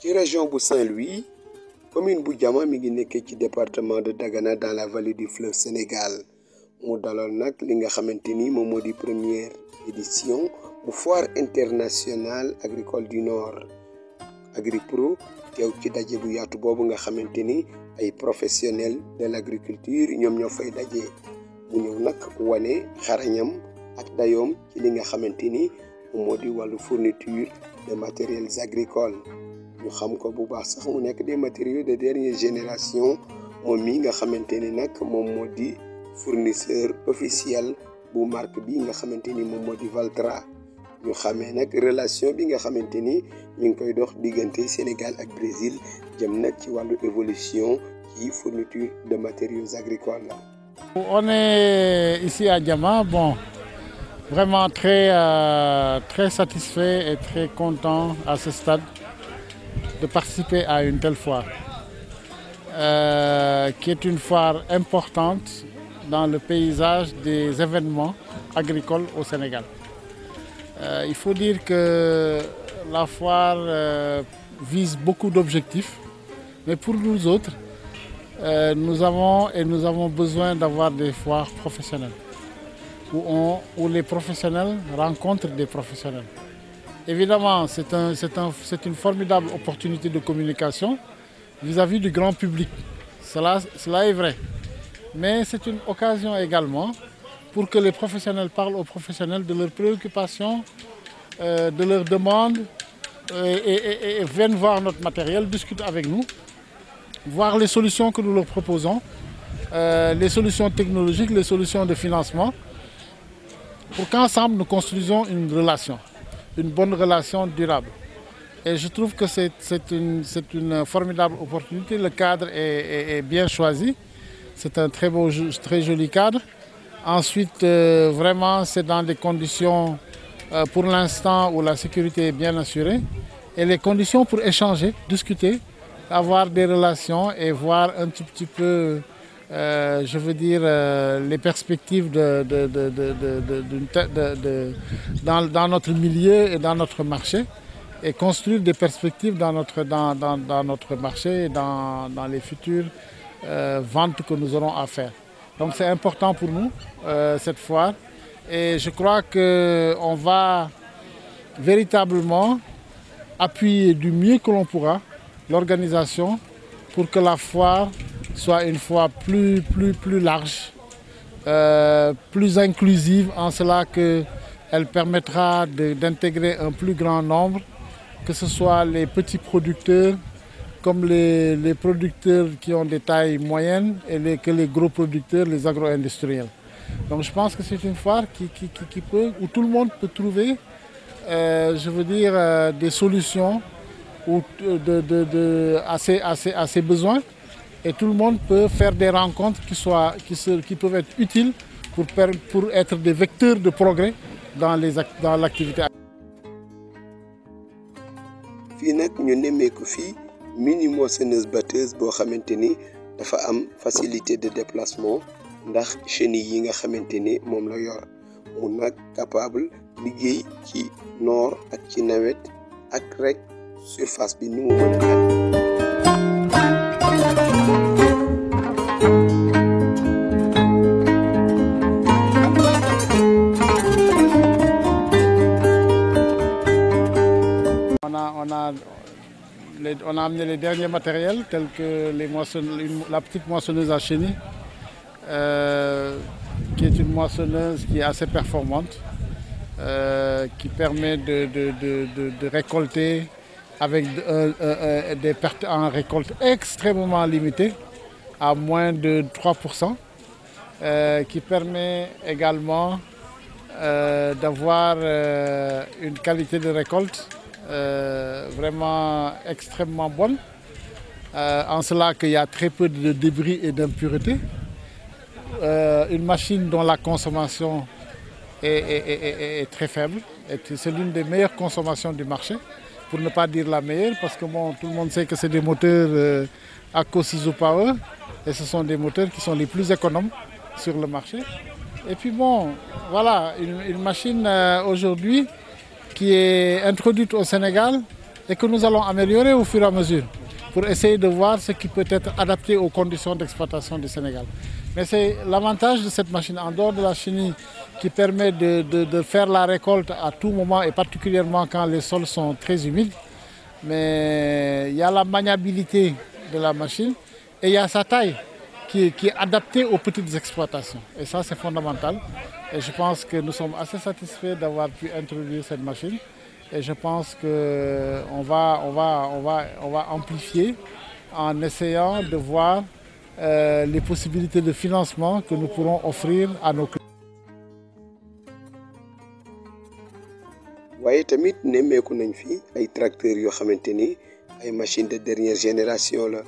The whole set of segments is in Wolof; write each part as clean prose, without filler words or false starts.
ci région bu Saint-Louis commune bu Diama mi ngi nekkee ci département de Dagana dans la vallée du fleuve Sénégal mu dalal nag li nga xamante ni moom moo di première édition bu foire internationale agricole du Nord Agripro teew ci daje bu yaatu boobu nga xamante ni ay professionnels de l'agriculture ñoom ñoo fay daje mu ñëw nag wane xarañam ak dayoom ci li nga xamante ni moom moo di wàllu fourniture de matériels agricoles ñu xam ko bu baax sax mu nekk des matériaux de dernière génération moom mi nga xamante ni nag moom moo di fournisseur officiel bu marque bi nga xamante ni moom moo di Valtra ñu xamee nag relation bi nga xamante ni mi ngi koy dox diggante Sénégal ak Brésil jëm nag ci wàllu évolution ci fourniture de matériaux agricoles. On est ici à Diama, bon, vraiment très satisfait et très content à ce stade de participer à une telle foire, qui est une foire importante dans le paysage des événements agricoles au Sénégal. Il faut dire que la foire vise beaucoup d'objectifs, mais pour nous autres, nous avons besoin d'avoir des foires professionnelles, où les professionnels rencontrent des professionnels. Évidemment, c'est une formidable opportunité de communication vis-à-vis du grand public. Cela est vrai. Mais c'est une occasion également pour que les professionnels parlent aux professionnels de leurs préoccupations, de leurs demandes, et viennent voir notre matériel, discutent avec nous, voir les solutions que nous leur proposons, les solutions technologiques, les solutions de financement, pour qu'ensemble nous construisons une bonne relation durable. Et je trouve que c'est une formidable opportunité. Le cadre est bien choisi. C'est un très joli cadre. Ensuite, vraiment, c'est dans des conditions, pour l'instant, où la sécurité est bien assurée. Et les conditions pour échanger, discuter, avoir des relations et voir un tout petit peu, je veux dire, les perspectives dans notre milieu et dans notre marché, et construire des perspectives dans notre marché et dans les futures ventes que nous aurons à faire. Donc c'est important pour nous, cette foire, et je crois qu'on va véritablement appuyer du mieux que l'on pourra l'organisation pour que la foire soit une foire plus large, plus inclusive, en cela qu'elle permettra d'intégrer un plus grand nombre, que ce soit les petits producteurs comme les producteurs qui ont des tailles moyennes et que les gros producteurs, les agro-industriels. Donc je pense que c'est une foire où tout le monde peut trouver, je veux dire, des solutions à ses besoins, et tout le monde peut faire des rencontres qui peuvent être utiles pour être des vecteurs de progrès dans l'activité. fii nag ñu nemmeeku fii mini moissonneuse batteuse boo xamante ni dafa am facilité de déplacement ndax chenille yi nga xamante ni moom la yor mu nag capable liggéey ci noor ak ci nawet ak rek surface bi ni mu mën a On a amené les derniers matériels tels que la petite moissonneuse à chenille, qui est une moissonneuse qui est assez performante, qui permet de récolter avec des pertes en récolte extrêmement limitées, à moins de 3%, qui permet également d'avoir une qualité de récolte vraiment extrêmement bonne, en cela qu'il y a très peu de débris et d'impuretés. Une machine dont la consommation est très faible. C'est l'une des meilleures consommations du marché, pour ne pas dire la meilleure, parce que bon, tout le monde sait que c'est des moteurs ACO Ciso Power, et ce sont des moteurs qui sont les plus économes sur le marché. Et puis bon, voilà, une machine aujourd'hui qui est introduite au Sénégal et que nous allons améliorer au fur et à mesure pour essayer de voir ce qui peut être adapté aux conditions d'exploitation du Sénégal. Mais c'est l'avantage de cette machine, en dehors de la chenille, qui permet de faire la récolte à tout moment et particulièrement quand les sols sont très humides. Mais il y a la maniabilité de la machine et il y a sa taille qui est adaptée aux petites exploitations. Et ça, c'est fondamental. Et je pense que nous sommes assez satisfaits d'avoir pu introduire cette machine. Et je pense qu'on va amplifier en essayant de voir les possibilités de financement que nous pourrons offrir à nos clients. waaye tamit nemmeeku nañ fi ay tracteurs yoo xamante ni ay machines de dernière génération la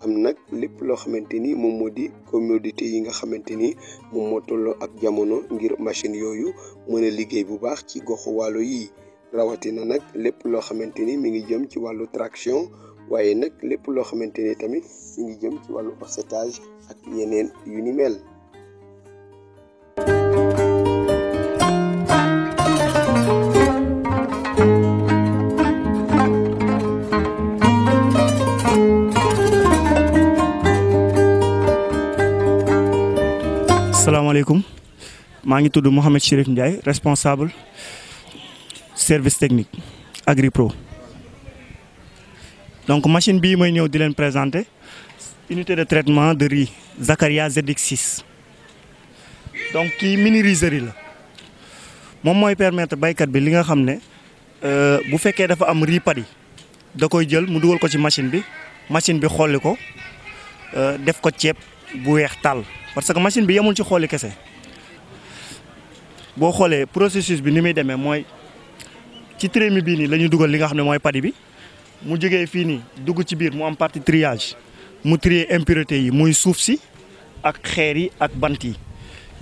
am nag lépp loo xamante ni moom moo di commodité yi nga xamante ni moom moo tolloo ak jamono ngir machine yooyu mën a liggéey bu baax ci goxu Waalo yi rawatina nag lépp loo xamante ni mi ngi jëm ci wàllu traction waaye nag lépp loo xamante ni tamit mi ngi jëm ci wàllu offsetage ak yeneen yu ni mel. Assalamualaikum, maa ngi tudd Mohamed Chérif Ndiaye, responsable service technique AgriPro. Donc machine bii may ñëw di leen présenter unité de traitement de riz Zakaria ZX6. Donc kii mini rizerie la moom mooy permettre baykat bi li nga xam ne bu fekkee dafa am riz paddy da koy jël mu dugal ko ci machine bi xolli ko def ko ceeb bu weex tàll. Parce que machine bi yemul ci xooli kese boo xoolee processus bi ni muy demee mooy ci trémi bii nii la ñuy dugal li nga xam ne mooy paddy bi mu jógee fii nii dugg ci biir mu am partie triage mu trier impureté yi muy suuf si ak xeer yi ak bant yi.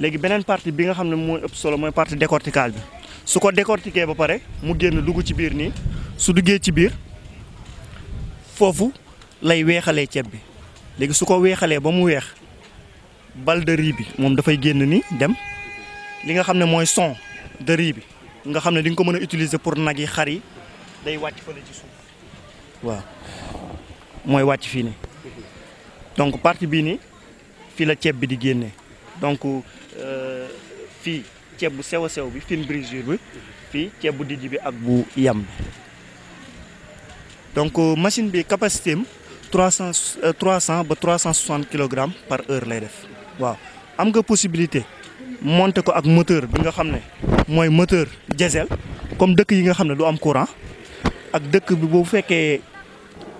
léegi beneen partie bi nga xam ne mooy ëpp solo mooy partie décortiquage bi su ko décortiquer ba pare mu génn dugg ci biir nii su duggee ci biir foofu lay weexalee ceeb bi léegi su ko weexalee ba mu weex. Bal de riz bi moom dafay génn ni dem li nga xam ne mooy son de riz bi nga xam ne di nga ko mën a utiliser pour nag yi xar yi day wàcc fële ci suuf waaw mooy wàcc fii nii donc partie bii nii fii la ceeb bi di génnee donc fii ceeb bu sew a sew bi fine brisure bi fii ceeb bu dijj bi ak bu yam bi donc machine bi capacité am 300 ba 360 kilogrammes par heure lay def. waaw am nga possibilité monter ko ak moteur bi nga xam ne mooy moteur diesel comme dëkk yi nga xam ne du am courant ak dëkk bi boo fekkee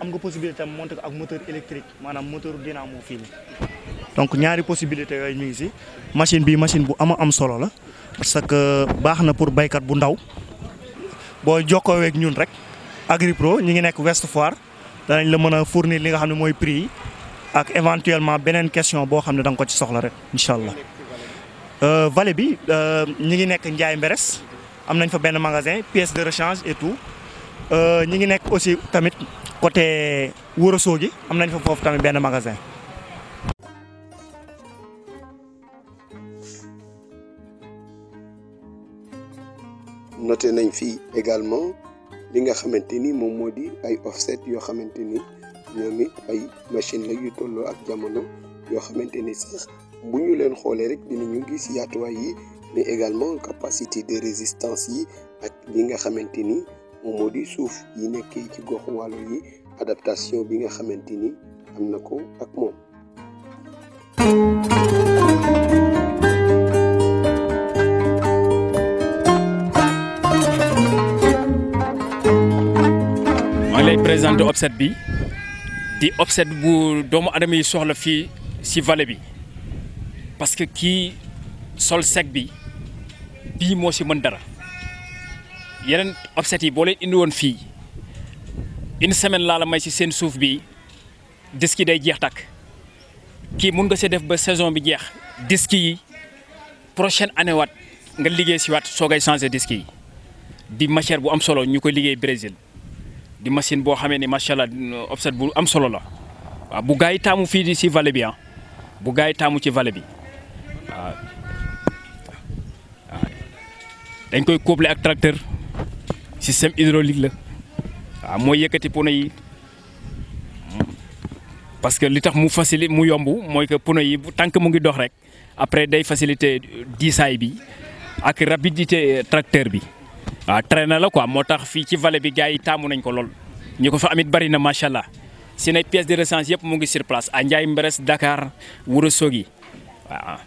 am nga possibilité am monter ko ak moteur électrique maanaam moteur dynamo fii nii donc ñaari possibilité yooyu ñu ngi si machine bi machine bu am solo la parce que baax na pour baykat bu ndaw boo jokkoo ak ñun rek AgriPro ñi ngi nekk Ouest Foire danañ la mën a fournir li nga xam ne mooy prix yi ak éventuellement beneen question boo xam ne da nga ko ci soxla rek incha allah. vallée bi ñi ngi nekk Ndiaye Mberes am nañ fa benn magasin pièces de rechange et tout ñi ngi nekk aussi tamit côté Ourossogui am nañ fa foofu tamit benn magasin. noté nañ fii également li nga xamante ni moom moo di ay offset yoo xamante ni ñoom it ay machine la yu tolloo ak jamono yoo xamante ni sax bu ñu leen xoolee rek dinañu gis yaatuwaay yi mais également capacité de résistance yi ak li nga xamante ni moom moo di suuf yi nekkee ci goxu Waalo yi adaptation bi nga xamante ni am na ko ak moom. lay présenté offset bi di offset bu doomu adama yi soxla fii si vallée bi parce que kii sol sec bi bii moo si mën dara yeneen offset yi boo leen indi woon fii une semaine laa la may si seen suuf bi disque yi day jeex takk kii mun nga see def ba saison bi jeex disque yi prochaine année waat nga liggéey si waat soo koy changé disque yi di matière bu am solo ñu koy liggéey Brésil di machine boo xamee ni macha allah offset bu am solo la waaw bu gaa yi taamu fii di si vallée bi bu gaa yi taamu ci vallée bi waaw dañ koy couplé ak tracteur système hydraulique la waaw mooy yëkkati pneu yi parce que li tax mu facilité mu yomb mooy que pneu yi tant que mu ngi dox rek après day facilité diisaay bi ak rapidité tracteur bi waaw traîner la quoi moo tax fii ci vallée bi gars yi taamu nañ ko lool ñi ko fa amit bari na macha allah seen ay pièces de rechange yëpp mu ngi sur place à Ndiaye Mberes Dakar Ourossogui waaw.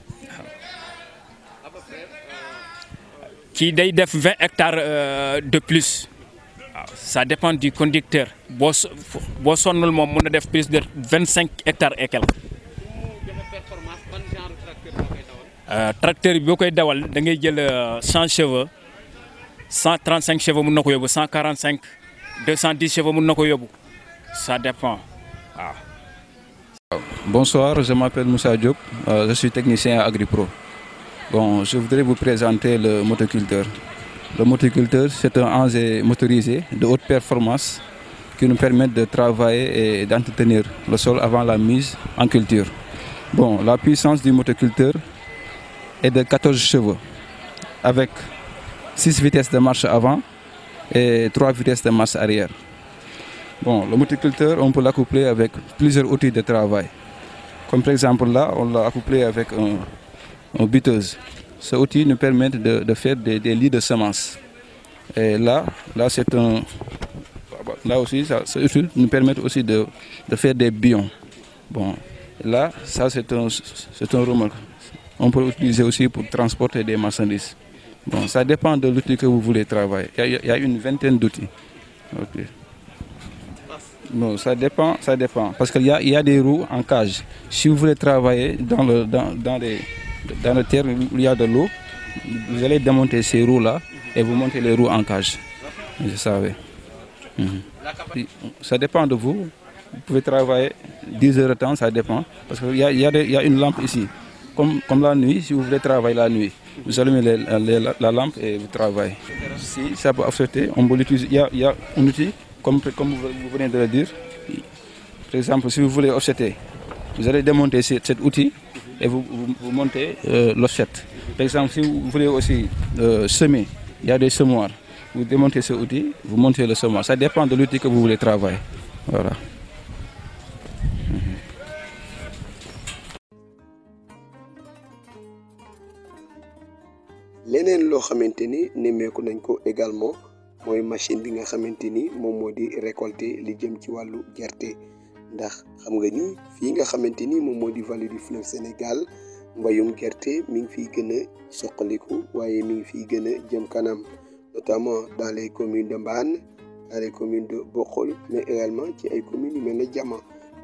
kii day def 20 hectares de plus waaw ça dépend du conducteur boo sonnul moom mun na def plus de 25 hectares et quelques. tracteur bi boo koy dawal da ngay jël 100 chevaux 135 chevaux mun na ko yóbbu 145 210 chevaux mun na ko yóbbu ça dépend waaw. Bonsoir, je m'appelle Moussa Diop, je suis technicien à AgriPro. Bon, je voudrais vous présenter le motoculteur. Le motoculteur, c'est un engin motorisé de haute performance qui nous permet de travailler et d'entretenir le sol avant la mise en culture. Bon, la puissance du motoculteur est de 14 chevaux avec 6 vitesses de marche avant et 3 vitesses de marche arrière. Bon, le motoculteur, on peut l'accoupler avec plusieurs outils de travail. Comme par exemple là, on l'a accouplé avec un buteuse. Ce outil nous permet de faire des lits de semences. Et là c'est un... Là aussi, ce outil nous permet aussi de faire des bions. Bon, là, ça c'est un remorque. On peut l'utiliser aussi pour transporter des marchandises. Bon, ça dépend de l'outil que vous voulez travailler. Il y a une vingtaine d'outils. Okay. Non, ça dépend. Parce qu'il y a des roues en cage. Si vous voulez travailler dans le terre où il y a de l'eau, vous allez démonter ces roues-là et vous montez les roues en cage. Vous savez. Ça dépend de vous. Vous pouvez travailler 10 heures de temps, ça dépend. Parce qu'il y a une lampe ici. Comme la nuit, si vous voulez travailler la nuit, vous allumez la lampe et vous travaillez. Si ça peut affecter, on peut l'utiliser. Il y a un outil, comme vous venez de le dire. Par exemple, si vous voulez offsetter, vous allez démonter cet outil et vous montez l'offset. Par exemple, si vous voulez aussi semer, il y a des semoirs. Vous démontez ce outil, vous montez le semoir. Ça dépend de l'outil que vous voulez travailler. Voilà. leneen loo xamante ni nemmeeku nañ ko également mooy machine bi nga xamante ni moom moo di récolter li jëm ci wàllu gerte ndax xam nga ni fii nga xamante ni moom moo di vallée du fleuve Sénégal mbayum gerte mi ngi fiy gën a soqaliku waaye mi ngi fiy gën a jëm kanam notamment dans les communes de Mbane dans les communes de Bokhol mais également ci ay communes yu mel ne Diama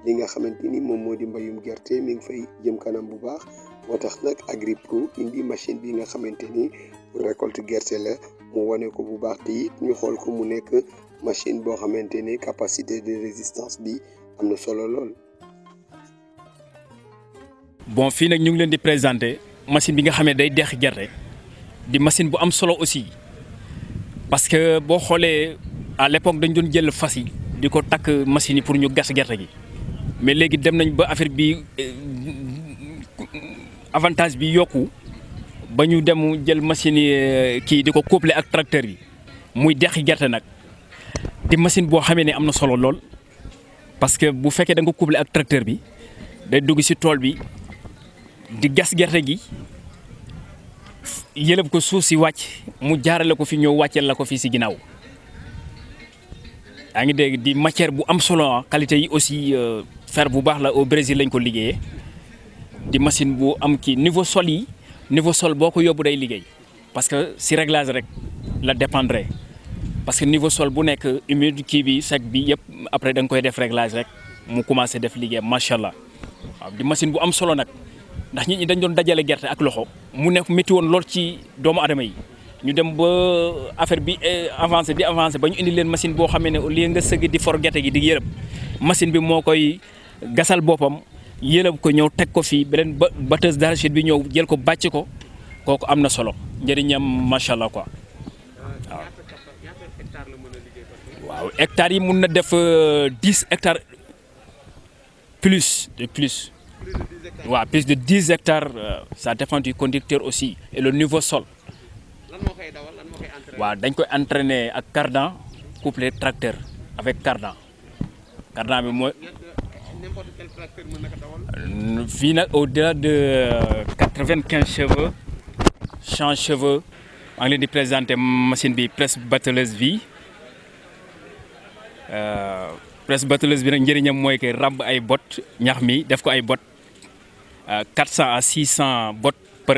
li nga xamante ni moom moo di mbayum gerte mi ngi fay jëm kanam bu baax moo tax nag AgriPro indi machine bi nga xamante ni pour récolte gerte la mu wane ko bu baax te it ñu xool ko mu nekk machine boo xamante ni capacité de résistance bi am na solo lool. bon fii nag ñu ngi leen di présenter machine bi nga xam ne day deqi gerte di machine bu am solo aussi parce que boo xoolee à l'époque dañ doon jël fas yi di ko takk machine yi pour ñu gas gerte gi mais léegi dem nañ ba affaire bi avantage bi yokku ba ñu dem jël machine yi kii di ko coupler ak tracteur bi muy deqi gerte nag di machine boo xamee ne am na solo lool parce que bu fekkee da nga ko coupler ak tracteur bi day dugg ci tool bi di gas gerte gi yëlëb ko suuf si wàcc mu jaarale ko fi ñëw wàcceel la ko fii si ginnaaw yaa ngi dégg di matière bu am solo qualité yi aussi fer bu baax la au Brésil lañ ko liggéeyee di machine bu am kii niveau sol yi niveau sol boo ko yóbbu day liggéey parce que si réglage rek la dépendre parce que niveau sol bu nekk humide kii bi sec bi yëpp après da nga koy def réglage rek mu commencé def liggéey macha allah waaw di machine bu am solo nag ndax nit ñi dañ doon dajale gerte ak loxo mu nekk métti woon lool ci doomu adama yi ñu dem ba affaire bi avancé di avancé ba ñu indi leen machine boo xamee ne au lieu nga sëgg di for gerte gi di yërëb machine bi moo koy gasal boppam yëlëb ko ñëw teg ko fii beneen batteuse d'arachide bi ñëw jël ko bàcc ko kooku am na solo njëriñam macha allah quoi waaw hectares yi mun na def 10 hectares plus waaw plus de 10 hectares ça dépend du conducteur aussi et le niveau sol waaw dañ koy entraîner ak cardan couplé tracteur avec cardan bi mooy fii nag au-delà de 95 chevaux 100 chevaux maa ngi leen di présenter machine bi presse batteleuse bi presse batteleuse bi nag njëriñam mooy que ràbb ay bot ñax mi def ko ay bot 400 à 600 bot par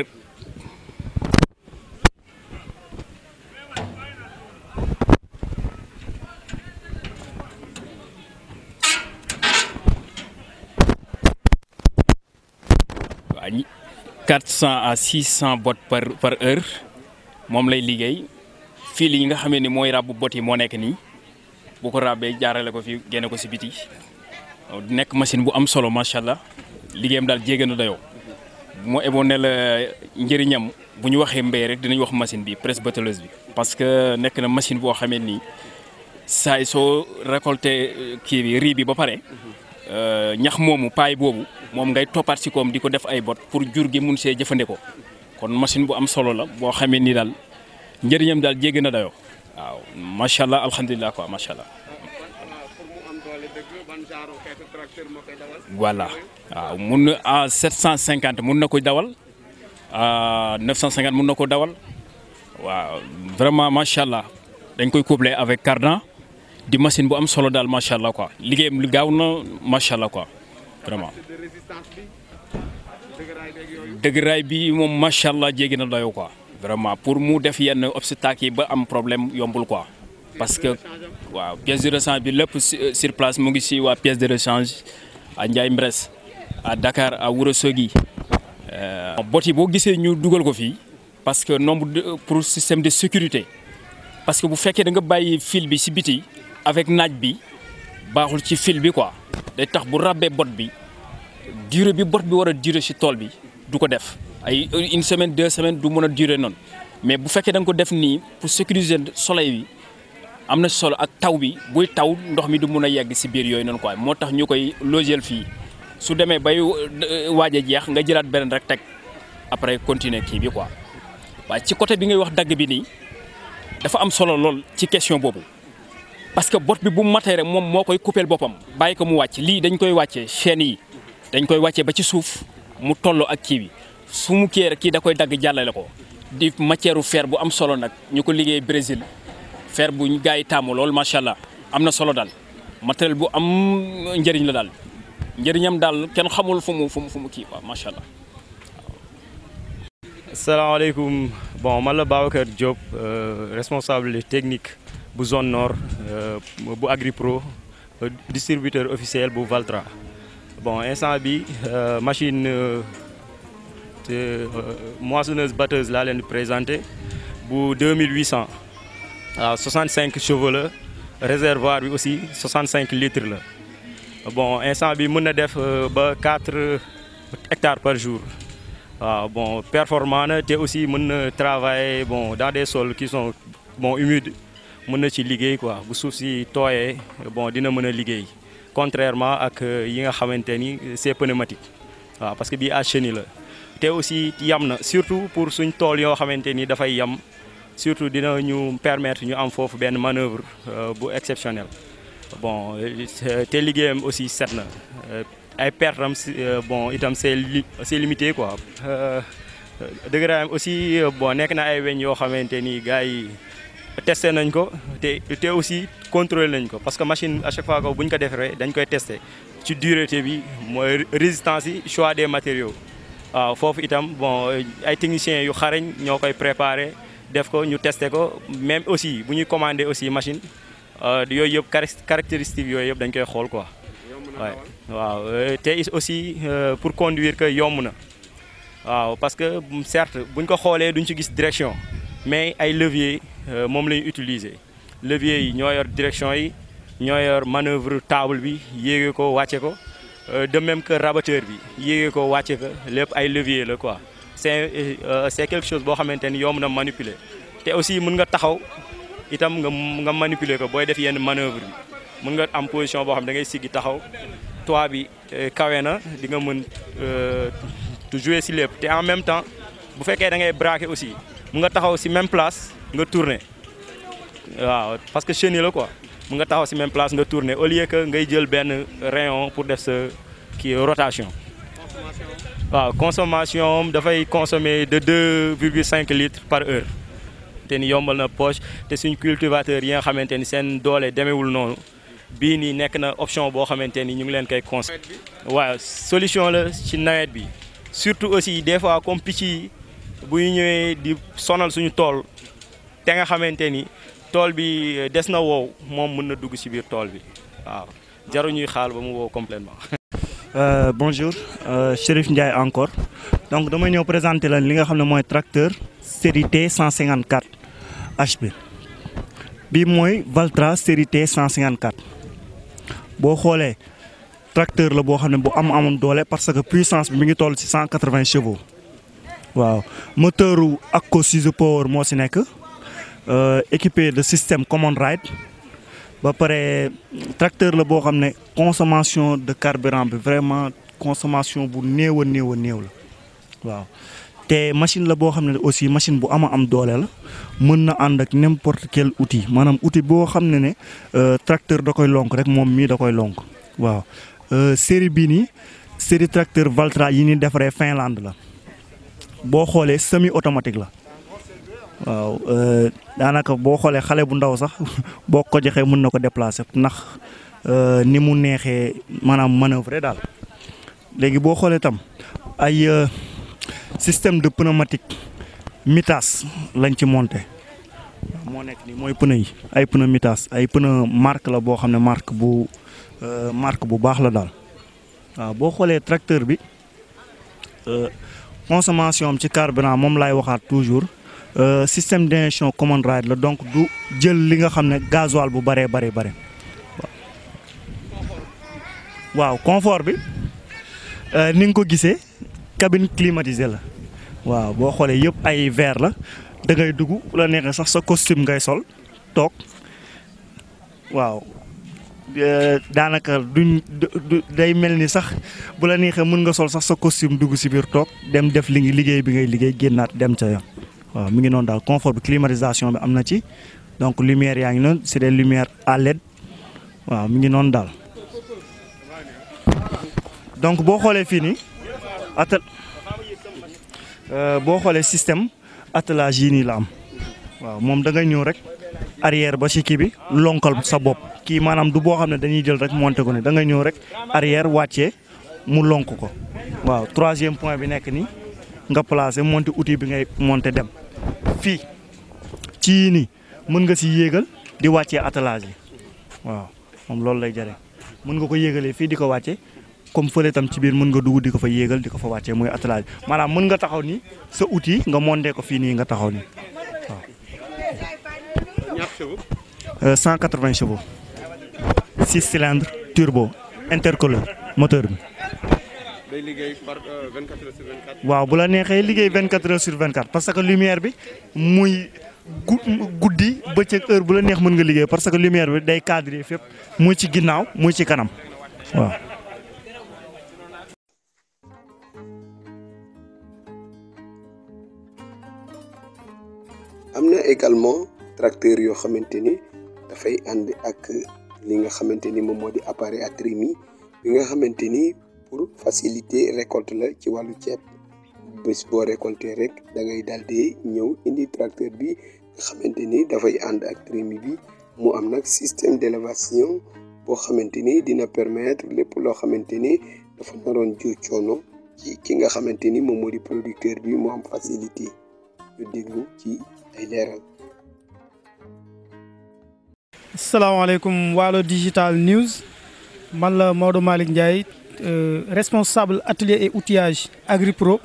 waaw 400 à 600 bot par heure moom lay liggéey fil yi nga xamee ni mooy ràbb bot yi moo nekk nii bu ko ràbbee jaarale ko fi génne ko si biti nekk machine bu am solo macha allah liggéeyam daal jéggi na dayoo moo eboon ne la njëriñam bu ñu waxee mbéy rek dinañ wax machine bi presse batteleuse bi. parce que nekk na machine boo xamee ni saa soo récolté kii bi riz bi ba pare ñax moomu paay boobu moom ngay toppaat si koom di ko def ay bot pour jur gi mun see jëfandikoo kon machine bu am solo la boo xamee ni daal njëriñam daal jéggi na dayoo waaw macha allah alhamdulilah quoi macha allah. voilà waaw mun na à 750 mun na ko dawal à 950 mun na ko dawal waaw vraiment macha allah dañ koy couplé avec cardan di machine bu am solo daal macha allah quoi liggéeyam lu gaaw na macha allah quoi vraiment. dëgëraay bi moom macha allah jéggi na dayoo quoi vraiment pour mu def yenn obstacle yi ba am problème yombul quoi parce que waaw pièce de rechange bi lépp sur place mu ngi si waa pièce de rechange à Ndiaye Mbres à Dakar à Ourossogui bot yi boo gisee ñu dugal ko fii parce que pour système de sécurité parce que bu fekkee da nga bàyyi fil bi si biti avec naaj bi baaxul ci fil bi quoi day tax bu ràbbee bot bi durée bi bot bi war a durer si tool bi du ko def ay une semaine 2 semaines du mën a durer noonu mais bu fekkee da nga ko def nii pour sécuriser soleil bi am na solo ak taw bi buy taw ndox mi du mun a yegg si biir yooyu noonu quoi moo tax ñu koy logeel fii su demee bay waaj a jeex nga jëlaat beneen rek teg après continuer kii bi quoi waaye ci côté bi ngay wax dagg bi nii dafa am solo lool ci question boobu parce que bot bi bu matee rek moom moo koy coupeel boppam bàyyi ko mu wàcc lii dañ koy wàccee chaîne yi dañ koy wàccee ba ci suuf mu tolloo ak kii bi su mu kii rek kii da koy dagg jàllale ko di matière fer bu am solo nag ñu ko liggéey Brésil fer bu ñu gars yi taamu lool macha allah am na solo daal matériel bu am njëriñ la daal njëriñam daal kenn xamul fu mu kii quoi macha allah. asalaamaaleykum bon man la Babacar Diop responsable technique bu zone nord bu Agripro distributeur officiel bu Valtra bon instant bi machine moissonneuse batteuse laa leen di présenté bu 2800 waaw 65 chevaux la réservoir bi aussi 65 litres la bon instant bi mën na def ba 4 hectares par jour waaw bon performant na te aussi mën na travailler bon dans des sols qui sont bon humides mën na ci liggéey quoi bu suuf si tooyee bon dina mën a liggéey contrairement ak yi nga xamante ni c'est pneumatique waaw parce que bii à chenille la te aussi yam na surtout pour suñ tool yoo xamante ni dafay yam surtout dina ñu permettre ñu am foofu benn manœuvre bu exceptionnel bon te liggéeyam aussi set na ay pertam bon itam c'est limité quoi dëgëraayam aussi bon nekk na ay weñ yoo xamante ni gars yi testé nañ ko te aussi contrôlé nañ ko parce que machine à chaque fois que bu ñu ko defaree dañ koy testé ci dureté bi mooy résistance yi choix des matériaux waaw foofu itam bon ay techniciens yu xarañ ñoo koy préparé def ko ñu testé ko même aussi bu ñuy commandé aussi machine yooyu yëpp caractéristiques yooyu yëpp dañ koy xool quoi waaw te aussi pour conduire que yomb na waaw parce que certes buñ ko xoolee duñ ci gis direction mais ay levier moom la ñu utiliser levier yi ñoo yor direction yi ñoo yor manœuvre table bi yéege ko wàcce ko de même que rabatteur bi yéege ko wàcce ko lépp ay levier la quoi c'est quelque chose boo xamante ni yomb na manipuler te aussi mën nga taxaw itam nga manipuler ko booy def yenn manœuvre bi mën nga am position boo xam da ngay siggi taxaw toit bi kawe na di nga mën jouer si lépp te en même temps bu fekkee da ngay braquer aussi mën nga taxaw si même place nga tourner waaw parce que chenille la quoi mun nga taxaw si même place nga tourner au lieu que ngay jël benn rayon pour def sa kii rotation. waaw consommation dafay consommer de 2,5 litres par heure te ni yombal na poche te suñ cultivateur yi nga xamante ni seen doole demeewul noonu bii nii nekk na option boo xamante ni ñu ngi leen koy consommer. waaw solution la ci nawet bi surtout aussi des fois comme picc yi bu ñu ñëwee di sonal suñu tool te nga xamante ni tool bi des na wow moom mën na dugg ci biir tool bi waaw jaru ñuy xaal ba mu wow complètement. Bonjour, Chérif Ndiaye encore. Donc, je vais vous présenter le tracteur série T154 HP. C'est le Valtra série T154. Si vous regardez, tracteur est parce que la puissance est 180 chevaux. Wow. Moteur Akko 6 Power équipé de système Common Ride. Le tracteur la consommation de carburant vraiment consommation bu néew la waaw te machine la boo xam ne aussi machine bu am doole la mën na ànd ak n'importe quel outil maanaam outil boo xam ne tracteur da koy lonk rek moom mii da koy lonk waaw série bii nii série tracteur Valtra yi ni defaree Finlande la boo xoolee semi automatique la waaw daanaka boo xoolee xale bu ndaw sax boo ko joxee mën na ko déplacer ndax ni mu neexee maanaam manœuvrer daal léegi boo xoolee tam ay système de pneumatique Mitas lañ ci monté moo nekk nii mooy pneu yi ay pneu Mitas ay pneu marque la boo xam ne marque bu baax la daal waaw boo xoolee tracteur bi consommation am ci carburant moom laay waxaat toujours système d'injection Common Ride la donc du jël li nga xam ne gasoil bu bëree waaw confort bi ni nga ko gisee cabine climatisée la waaw boo xoolee yëpp ay verre la da ngay dugg bu la neexee sax sa costume ngay sol toog waaw daanaka day mel ni sax bu la neexee mën nga sol sax sa costume dugg si biir toog dem def liggéey bi ngay liggéey génnaat dem ca yoon waaw mi ngi noonu daal confort bi climatisation bi am na ci donc lumière yaa ngi noonu c'est des lumières à LED waaw mi ngi noonu daal donc boo xoolee fii nii boo xoolee système attelage yi nii la am waaw moom da ngay ñëw rek arrière ba ci kii bi lonkal sa bopp kii maanaam du boo xam ne dañuy jël rek monté ko ne da ngay ñëw rek arrière wàccee mu lonk ko waaw troisième point bi nekk nii nga placé monté outil bi ngay monté dem fii ci yii nii mën nga si yéegal di wàccee attelage yi waaw moom loolu lay jare mën nga ko yéegalee fii di ko wàccee comme fële tam ci biir mën nga dugg di ko fa yéegal di ko fa wàccee mooy attelage maanaam mën nga taxaw ni sa outil nga monté ko fii nii nga taxaw ni waaw. ñaata chevaux. 180 chevaux 6 cylindres turbo intercooler moteur bi. day liggéey par 24 heures sur 24. waaw bu la neexee liggéey 24 heures sur 24 parce que lumière bi muy guddi bëccëg heure bu la neex mën nga liggéey parce que lumière bi day cadrer fépp muy ci ginnaaw muy ci kanam waaw. am na également tracteur yoo xamante ni dafay ànd ak li nga xamante ni moom moo di appareil à trémie bi nga xamante ni pour faciliter récolte la ci wàllu ceeb bés boo récolter rek da ngay daal di ñëw indi tracteur bi nga xamante ni dafay ànd ak trémie bi mu am nag système d'élévation boo xamante ni dina permettre lépp loo xamante ni dafa naroon jur coono ci ki nga xamante ni moom moo di producteur bi mu am facilité ñu déglu ci ay leeral. Asalaamaaleykum Waalo Digital News man la Maodo Malick Ndiaye responsable atelier et outillage AgriPro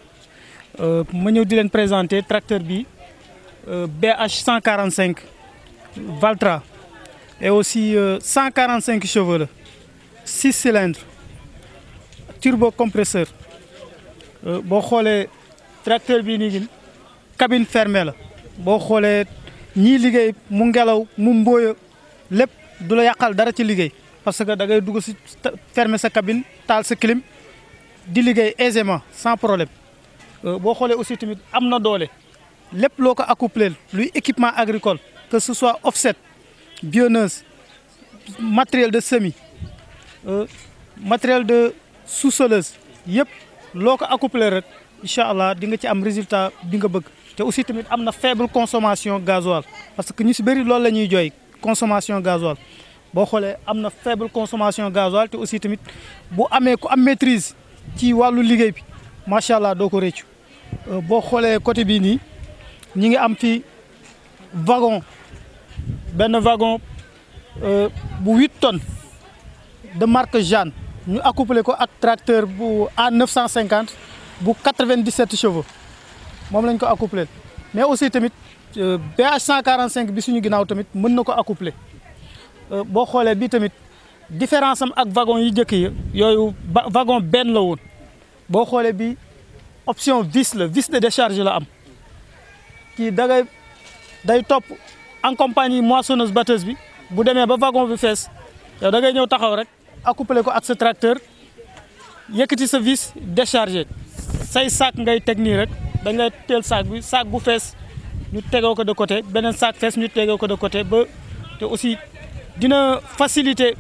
ma ñëw di leen présenter tracteur bi BH 145 Valtra et aussi 145 chevaux la 6 cylindres turbo compresseur boo xoolee tracteur bi nii cabine fermée la boo xoolee ñii liggéey mu ngelaw mu mbóoya lépp du la yàqal dara ci liggéey parce que da ngay dugg si fermer sa cabine taal sa clim di liggéey aisément sans problème boo xoolee aussi tamit am na doole lépp loo ko accouplé luy équipement agricole que ce soit offset bionneuse matériel de semis matériel de sous-soleuse yëpp loo ko accouplé rek incha allah di nga ci am résultat bi nga bëgg. te aussi tamit am na faible consommation gasoil parce que ñu si bëri loolu la ñuy jooy consommation gasoil boo xoolee am na faible consommation gasoil te aussi tamit bu amee ku am maîtrise ci wàllu liggéey bi macha allah doo ko réccu boo xoolee côté bii nii ñi ngi am fi wagon benn wagon bu 8 tonnes de marque Jeanne ñu accouplé ko ak tracteur bu A950 bu 97 chevaux moom lañ ko accouplé mais aussi tamit BH 145 bi suñu ginnaaw tamit mën na ko accouplé boo xoolee bi tamit différence am ak wagon yi njëkk yi yooyu wagon benn la woon boo xoolee bi option vis la vis de décharge la am kii day topp en compagnie moissonneuse batteuse bi bu demee ba wagon bi fees yow da ngay ñëw taxaw rek accouplé ko ak sa tracteur yëkkati sa vis déchargé say sac ngay teg nii rek da ngay teel sac bi sac bu fees ñu tegoo ko de côté beneen sac fees ñu tegoo ko de côté ba te aussi dina faciliter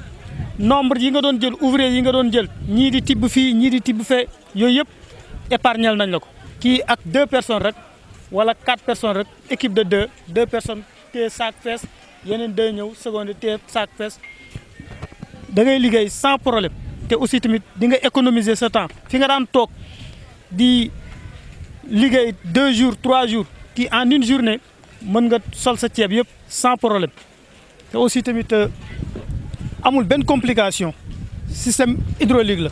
nombre yi nga doon jël ouvrier yi nga doon jël ñii di tibb fii ñii di tibb fee yooyu yëpp épargnel nañ la ko kii ak 2 personnes rek wala 4 personnes rek équipe de 2 personnes téye sac fees yeneen 2 ñëw seconde téye sac fees da ngay liggéey sans problème te aussi tamit di nga économiser sa temps fi nga daan toog di liggéey 2 jours 3 jours kii en une journée mën nga sol sa ceeb yëpp sans problème te aussi tamit amul benn complication système hydraulique la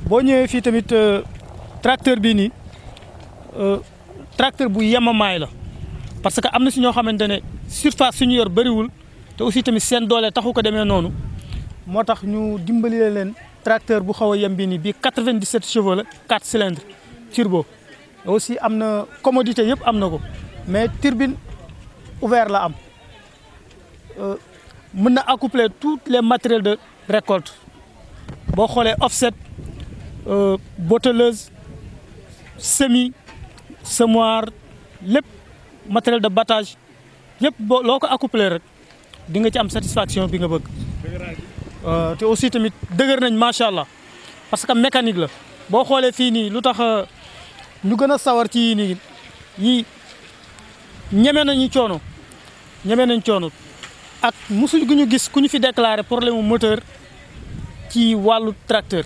boo ñëwee fii tamit tracteur bii nii tracteur bu yemamaay la parce que am na si ñoo xamante ne surface suñu yor bëriwul te aussi tamit seen doole taxu ko demee noonu moo tax ñu dimbali leen tracteur bu xaw a yem bii nii bii 97 chevaux la 4 cylindres turbo aussi am na commodité yëpp am na ko mais turbine ouvert la am mën na accoupler tous les matériels de récolte boo xoolee offset botteleuse semis semoir lépp matériel de battage yëpp boo loo ko accoupler rek di nga ci am satisfaction bi nga bëgg te aussi tamit dëgër nañ macha allah parce que mécanique la boo xoolee fii nii lu tax ñu gën a sawar ci yii nii yii ñeme nañu coono ñeme nañ coono ak musuñ gu ñu gis ku ñu fi déclaré problème moteur ci wàllu tracteur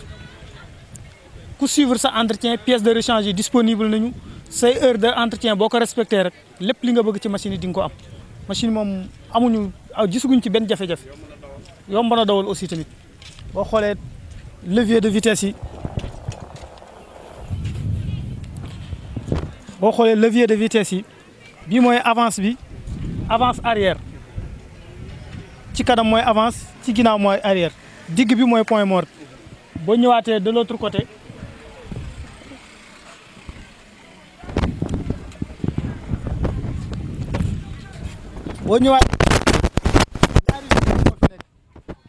ku suivre sa entretien pièce de rechange yi disponible nañu say heure de entretien boo ko respecté rek lépp li nga bëgg ci machine yi di nga ko am machine moom amuñu gisuguñ ci benn jafe-jafe yomb na dawal aussi tamit boo xoolee levier de vitesse yi boo xoolee levier de vitesse yi bii mooy avance bi avance arrière ci kanam mooy avance ci ginnaaw mooy arrière digg bi mooy point mort boo ñëwaatee de l'autre côté boo ñëwaatee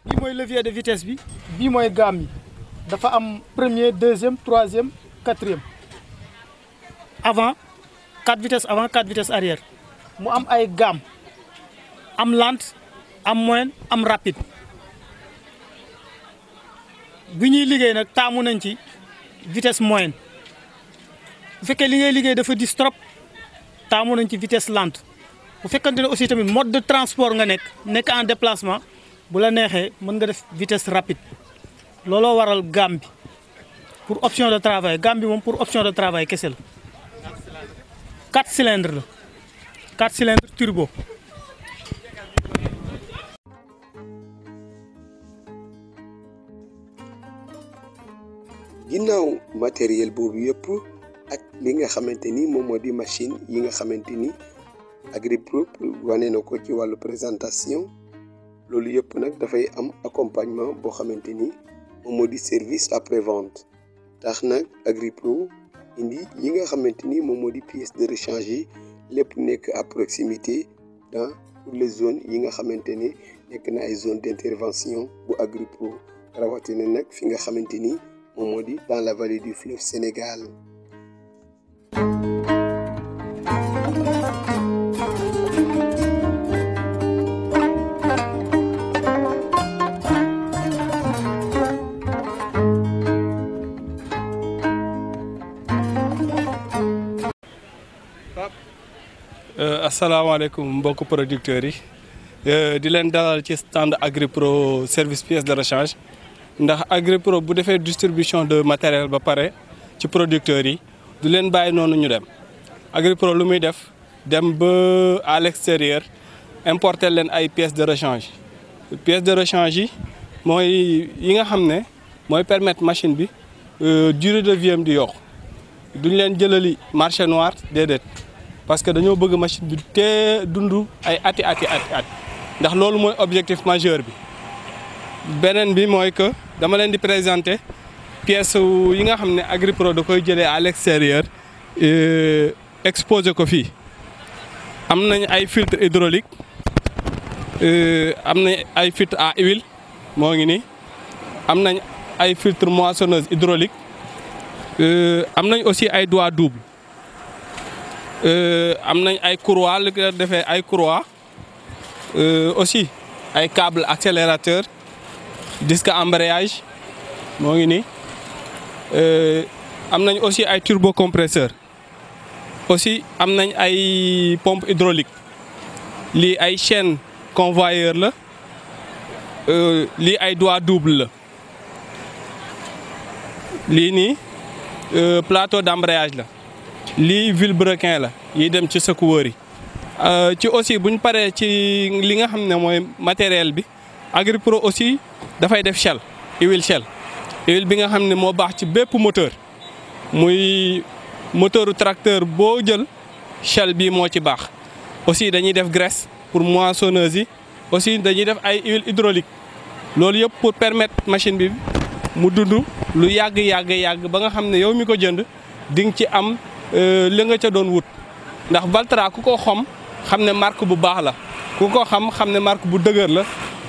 bii mooy levier de vitesse bi bii mooy gamme yi dafa am premier deuxième troisième quatrième avant 4 vitesses avant 4 vitesses arrière mu am ay gamme am lente am moyenne am rapide bi ñuy liggéey nag taamu nañ ci vitesse moyenne bu fekkee li ngay liggéey dafa dis trop taamu nañ ci vitesse lente bu fekkante ne aussi tamit mode de transport nga nekk en déplacement bu la neexee mën nga def vitesse rapide looloo waral gamme bi pour option de travail gamme bi moom pour option de travail kese la 4 cylindres la 4 cylindres turbo. ginnaaw matériel boobu yëpp ak li nga xamante ni moom moo di machine yi nga xamante ni Agripro wane na ko ci wàllu présentation loolu yëpp nag dafay am accompagnement boo xamante ni moom moo di service après vente tax nag Agripro indi yi nga xamante ni moom moo di pièces de rechange yi lépp nekk à proximité dans toutes les zones yi nga xamante ni nekk na ay zone d'intervention bu Agripro rawatina nag fi nga xamante ni moom moo di dans la vallée du fleuve Sénégal. asalaamaaleykum mbokku producteurs yi di leen dalal ci stand AgriPro service pièces de rechange ndax AgriPro bu defee distribution de matériel ba pare ci producteurs yi du leen bàyyi noonu ñu dem AgriPro lu muy def dem ba à l'extérieur importer leen ay pièces de rechange yi mooy yi nga xam ne mooy permettre machine bi durée de vie am di yokk duñ leen jëlali marché noir déedéet parce que dañoo bëgg machine bi te dund ay ati ndax loolu mooy objectif majeur bi beneen bi mooy que dama leen di présenter pièces yi nga xam ne AgriPro da koy jëlee à l'extérieur exposé ko fii am nañ ay filtre hydraulique am nañ ay filtre à huile moo ngi nii am nañ ay filtre moissonneuse hydraulique am nañ aussi ay doigts double am nañ ay courroie li ko defee ay courroie aussi ay câble accélérateur disque embrayage moo ngi nii am nañ aussi ay turbocompresseur aussi am nañ ay pompe hydraulique lii ay chaîne convoyeur la lii ay doigt double la lii nii plateau d'embrayage la lii vilebrequin la yi dem ci secoueur yi ci aussi buñ paree ci li nga xam ne mooy matériel bi AgriPro aussi dafay def shell huile bi nga xam ne moo baax ci bépp moteur muy moteuru tracteur boo jël shell bi moo ci baax aussi dañuy def graisse pour moissonneuse yi aussi dañuy def ay huile hydraulique loolu yëpp pour permettre machine bi mu dund lu yàgg ba nga xam ne yow mi ko jënd di nga ci am li nga ca doon wut ndax Valtra ku ko xam ne marque bu baax la ku ko xam ne marque bu dëgër la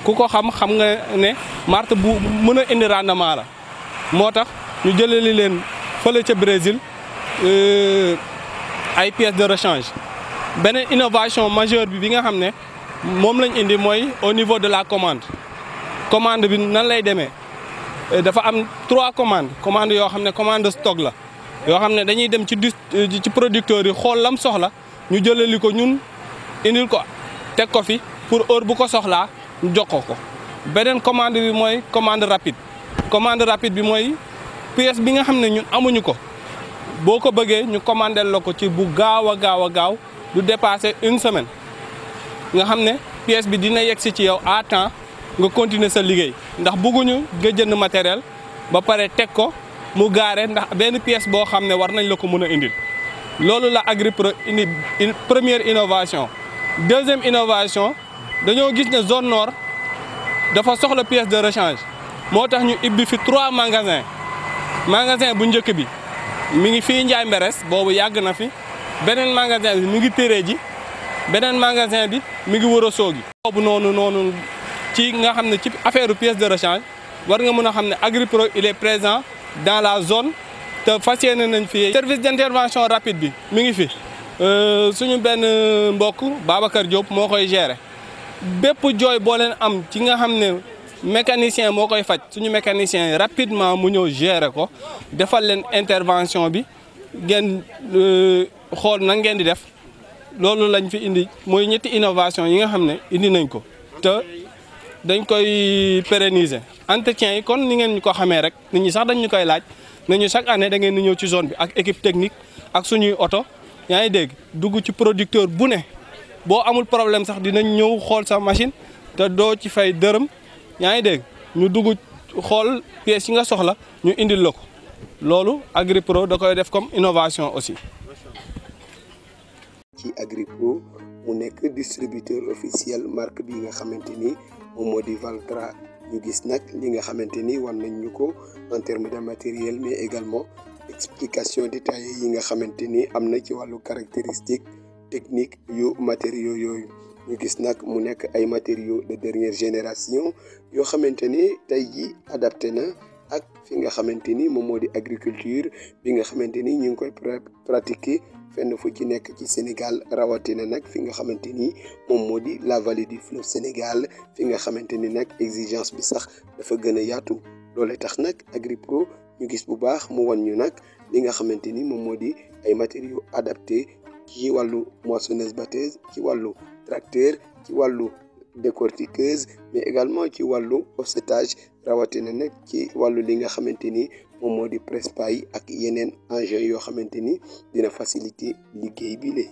ku ko xam nga ne marque bu mën a indi rendement la moo tax ñu jëlali leen fële ca Brésil ay pièces de rechange beneen innovation majeure bi nga xam ne moom lañ indi mooy au niveau de la commande bi nan lay demee dafa am 3 commandes yoo xam ne commande de stock la yoo xam ne dañuy dem ci producteurs yi xool lam soxla ñu jëlali ko ñun indil ko teg ko fi pour heure bu ko soxlaa ñu jox ko beneen commande bi mooy commande rapide bi mooy pièce bi nga xam ne ñun amuñu ko boo ko bëggee ñu commandel la ko ci bu gaaw a gaaw du dépasser 1 semaine nga xam ne pièce bi dina yegsi ci yow à temps nga continuer sa liggéey ndax bëgguñu nga jënd matériel ba pare teg ko mu gaare ndax benn pièce boo xam ne war nañ la ko mën a indil loolu la AgriPro indi première innovation. Deuxième innovation dañoo gis ne zone nord dafa soxla pièce de rechange moo tax ñu ibbi fi 3 magasin bu njëkk bi mi ngi fii Ndiaye Mberes boobu yàgg na fi beneen magasin bi mi ngi Téré ji beneen magasin bi mi ngi Ourossogui boobu noonu ci nga xam ne ci affaire pièce de rechange war nga mën a xam ne AgriPro il est présent dans la zone te fas yéene nañ fi service d'intervention rapide bi mi ngi fi suñu benn mbokk Babacar Diop moo koy gérer bépp jooy boo leen am ci nga xam ne mécanicien moo koy faj suñu mécanicien rapidement mu ñëw gérer ko defal leen intervention bi ngeen xool na ngeen di def loolu lañ fi indi mooy ñetti innovation yi nga xam ne indi nañ ko te dañ koy pérenniser entretien yi kon ni ngeen ñu ko xamee rek nit ñi sax dañ ñu koy laaj nañu chaque année da ngeen di ñëw ci zone bi ak équipe technique ak suñuy oto yaa ngi dégg dugg ci producteur bu ne boo amul problème sax dinañ ñëw xool sa machine te doo ci fay dërëm yaa ngi dégg ñu dugg xool pièces yi nga soxla ñu indil la ko loolu AgriPro da koy def comme innovation aussi. ci AgriPro mu nekk distributeur officiel marque bi nga xamante ni moom moo di Valtra ñu gis nag li nga xamante ni wan nañ ñu ko en terme de matériel mais également explication détaillée yi nga xamante ni am na ci wàllu caractéristique technique yu matériaux yooyu ñu gis nag mu nekk ay matériaux de dernière génération yoo xamante ni tey ji adapté na ak fi nga xamante ni moom moo di agriculture bi nga xamante ni ñu ngi koy pratiquer fenn fu ci nekk ci Sénégal rawatina nag fi nga xamante ni moom moo di la vallée du fleuve Sénégal fi nga xamante ni nag exigence bi sax dafa gën a yaatu loolee tax nag AgriPro ñu gis bu baax mu wan ñu nag li nga xamante ni moom moo di ay matériaux adaptés ci wàllu moissonneuse batteuse ci wàllu tracteur ci wàllu décortiqueuse mais également ci wàllu offsetage rawatina nag ci wàllu li nga xamante ni moom moo di presse-paille ak yeneen engins yoo xamante ni dina faciliter liggéey bi lee